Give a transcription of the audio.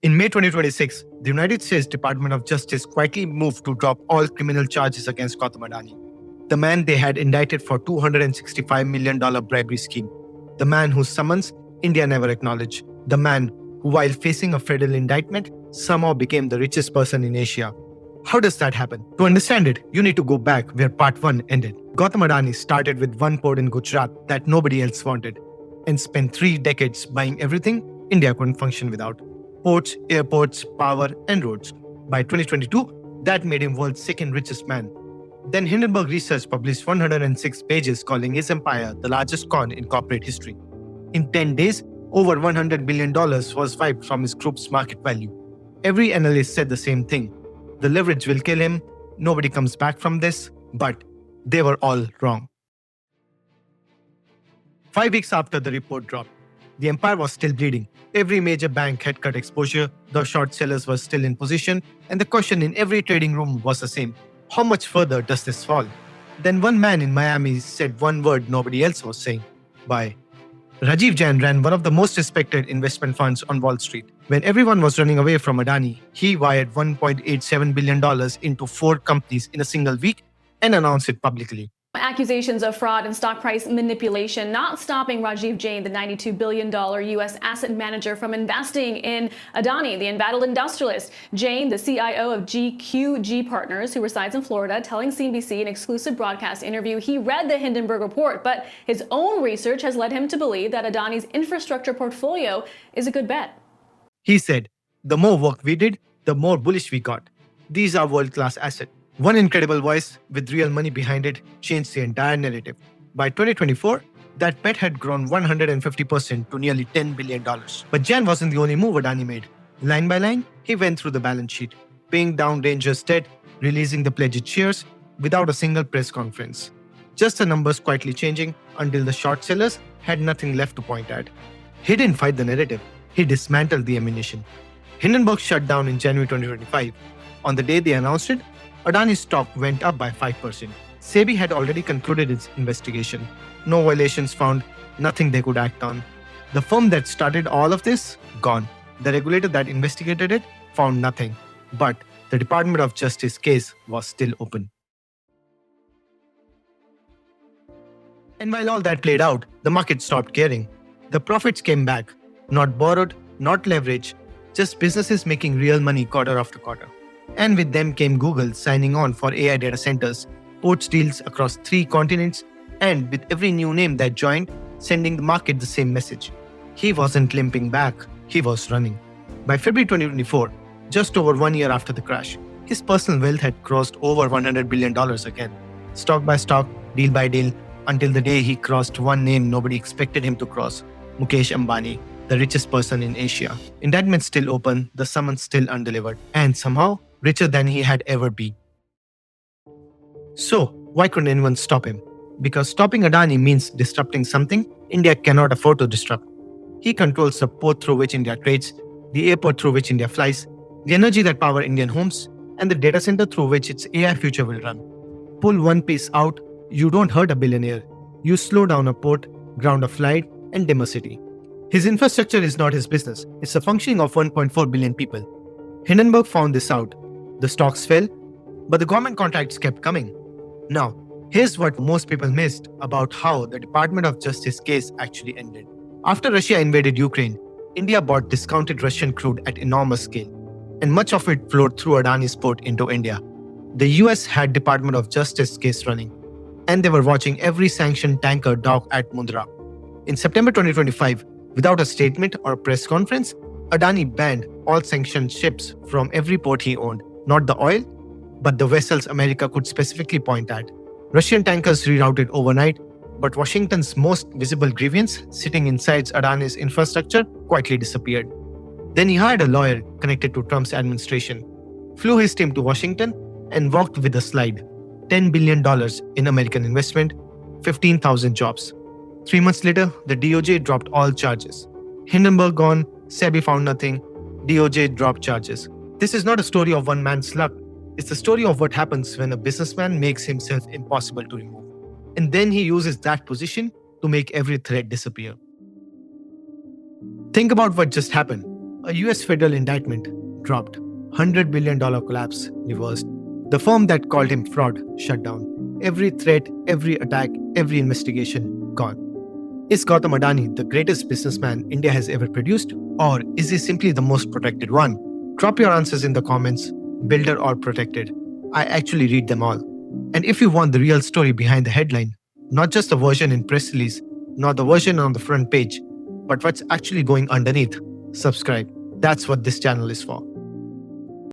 In May 2026, the United States Department of Justice quietly moved to drop all criminal charges against Gautam Adani, the man they had indicted for $265 million bribery scheme, the man whose summons India never acknowledged, the man who, while facing a federal indictment, somehow became the richest person in Asia. How does that happen? To understand it, you need to go back where part 1 ended. Gautam Adani started with one port in Gujarat that nobody else wanted and spent 3 decades buying everything India couldn't function without: ports, airports, power, and roads. By 2022, that made him world's second richest man. Then Hindenburg Research published 106 pages calling his empire the largest con in corporate history. In 10 days, over $100 billion was wiped from his group's market value. Every analyst said the same thing: the leverage will kill him, nobody comes back from this, but they were all wrong. 5 weeks after the report dropped, the empire was still bleeding. Every major bank had cut exposure, the short sellers were still in position, and the question in every trading room was the same: how much further does this fall? Then one man in Miami said one word nobody else was saying: buy. Rajiv Jain ran one of the most respected investment funds on Wall Street. When everyone was running away from Adani, he wired $1.87 billion into 4 companies in a single week and announced it publicly. Accusations of fraud and stock price manipulation not stopping Rajiv Jain, the $92 billion U.S. asset manager, from investing in Adani, the embattled industrialist. Jain, the CIO of GQG Partners, who resides in Florida, telling CNBC in an exclusive broadcast interview he read the Hindenburg report, but his own research has led him to believe that Adani's infrastructure portfolio is a good bet. He said, the more work we did, the more bullish we got. These are world-class assets. One incredible voice with real money behind it changed the entire narrative. By 2024, that bet had grown 150% to nearly $10 billion. But Jain wasn't the only move Adani made. Line by line, he went through the balance sheet, paying down Ranger's debt, releasing the pledged shares without a single press conference. Just the numbers quietly changing until the short sellers had nothing left to point at. He didn't fight the narrative, he dismantled the ammunition. Hindenburg shut down in January 2025. On the day they announced it, Adani's stock went up by 5%. SEBI had already concluded its investigation. No violations found, nothing they could act on. The firm that started all of this, gone. The regulator that investigated it found nothing. But the Department of Justice case was still open. And while all that played out, the market stopped caring. The profits came back. Not borrowed, not leveraged, just businesses making real money quarter after quarter. And with them came Google signing on for AI data centers, ports deals across 3 continents, and with every new name that joined, sending the market the same message. He wasn't limping back, he was running. By February 2024, just over 1 year after the crash, his personal wealth had crossed over $100 billion again. Stock by stock, deal by deal, until the day he crossed one name nobody expected him to cross: Mukesh Ambani, the richest person in Asia. Indictment still open, the summons still undelivered, and somehow richer than he had ever been. So, why couldn't anyone stop him? Because stopping Adani means disrupting something India cannot afford to disrupt. He controls the port through which India trades, the airport through which India flies, the energy that powers Indian homes, and the data center through which its AI future will run. Pull one piece out, you don't hurt a billionaire. You slow down a port, ground a flight, and dim a city. His infrastructure is not his business. It's a functioning of 1.4 billion people. Hindenburg found this out. The stocks fell, but the government contracts kept coming. Now, here's what most people missed about how the Department of Justice case actually ended. After Russia invaded Ukraine, India bought discounted Russian crude at enormous scale, and much of it flowed through Adani's port into India. The US had Department of Justice case running, and they were watching every sanctioned tanker dock at Mundra. In September 2025, without a statement or a press conference, Adani banned all sanctioned ships from every port he owned. Not the oil, but the vessels America could specifically point at. Russian tankers rerouted overnight, but Washington's most visible grievance, sitting inside Adani's infrastructure, quietly disappeared. Then he hired a lawyer connected to Trump's administration, flew his team to Washington, and walked with a slide. $10 billion in American investment, 15,000 jobs. 3 months later, the DOJ dropped all charges. Hindenburg gone, SEBI found nothing, DOJ dropped charges. This is not a story of one man's luck. It's the story of what happens when a businessman makes himself impossible to remove. And then he uses that position to make every threat disappear. Think about what just happened. A US federal indictment dropped. $100 billion collapse reversed. The firm that called him fraud shut down. Every threat, every attack, every investigation gone. Is Gautam Adani the greatest businessman India has ever produced? Or is he simply the most protected one? Drop your answers in the comments, builder or protected. I actually read them all. And if you want the real story behind the headline, not just the version in press release, not the version on the front page, but what's actually going underneath, subscribe. That's what this channel is for.